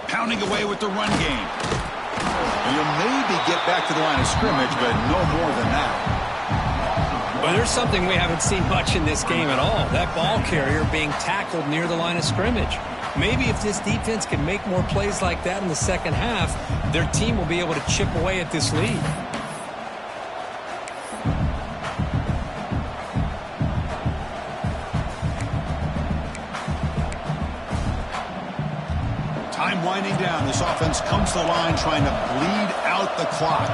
Pounding away with the run game. And you'll maybe get back to the line of scrimmage, but no more than that. Well, there's something we haven't seen much in this game at all. That ball carrier being tackled near the line of scrimmage. Maybe if this defense can make more plays like that in the second half, their team will be able to chip away at this lead. Time winding down. This offense comes to the line trying to bleed out the clock.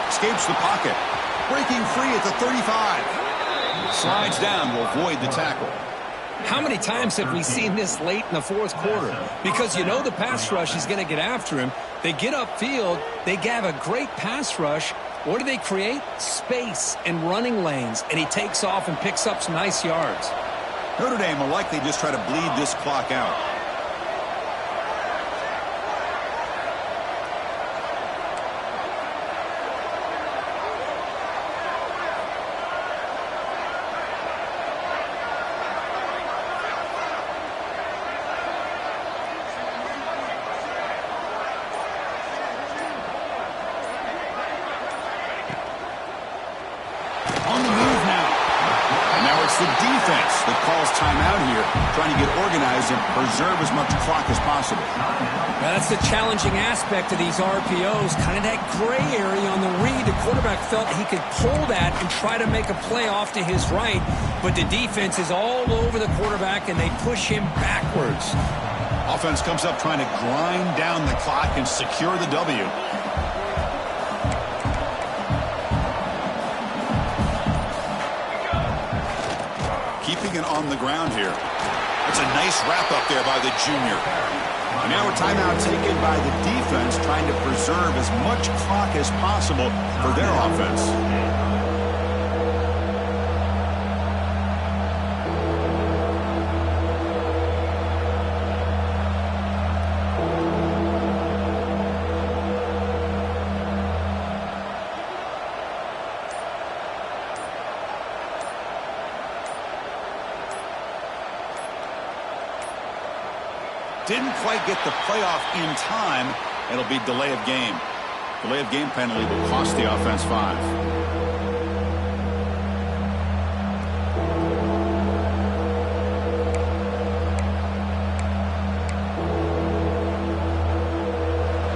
Escapes the pocket. Breaking free at the 35. Slides down to avoid the tackle. How many times have we seen this late in the fourth quarter? Because you know the pass rush is going to get after him. They get upfield. They have a great pass rush. What do they create? Space and running lanes. And he takes off and picks up some nice yards. Notre Dame will likely just try to bleed this clock out. On the move now. And now it's the defense that calls timeout here, trying to get organized and preserve as much clock as possible. Now, that's the challenging aspect of these RPOs, kind of that gray area on the read. The quarterback felt he could pull that and try to make a play off to his right, but the defense is all over the quarterback, and they push him backwards. Offense comes up trying to grind down the clock and secure the W. Keeping it on the ground here. That's a nice wrap up there by the junior. And now a timeout taken by the defense, trying to preserve as much clock as possible for their offense. Didn't quite get the playoff in time. It'll be delay of game. Delay of game penalty will cost the offense 5.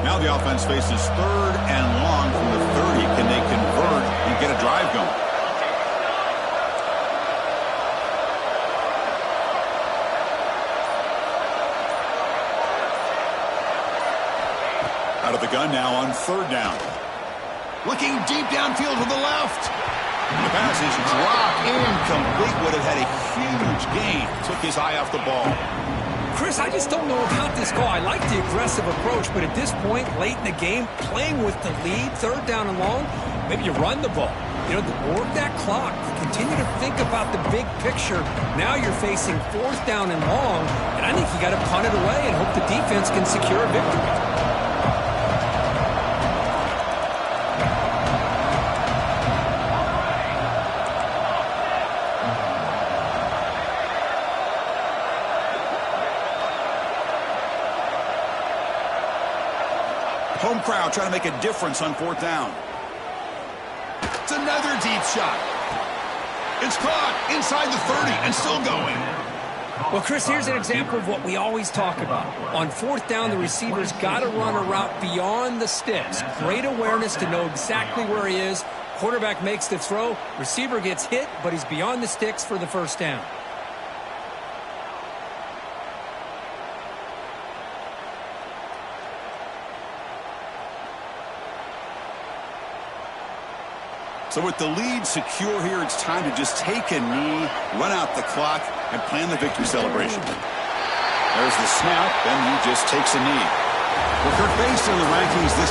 Now the offense faces 3rd and long from the 30. Can they convert and get a drive going? gun now on third down. Looking deep downfield to the left. The pass is dropped incomplete. Would have had a huge gain. Took his eye off the ball. Chris, I just don't know about this call. I like the aggressive approach, but at this point, late in the game, playing with the lead, third down and long, maybe you run the ball. You know, work that clock. Continue to think about the big picture. Now you're facing fourth down and long, and I think you got to punt it away and hope the defense can secure a victory. Home crowd trying to make a difference on fourth down. It's another deep shot. It's caught inside the 30 and still going. Well, Chris, here's an example of what we always talk about. On fourth down, the receiver's got to run a route beyond the sticks. Great awareness to know exactly where he is. Quarterback makes the throw. Receiver gets hit, but he's beyond the sticks for the first down. So with the lead secure here, it's time to just take a knee, run out the clock, and plan the victory celebration. There's the snap, and he just takes a knee. Well, Kirk, based on the rankings this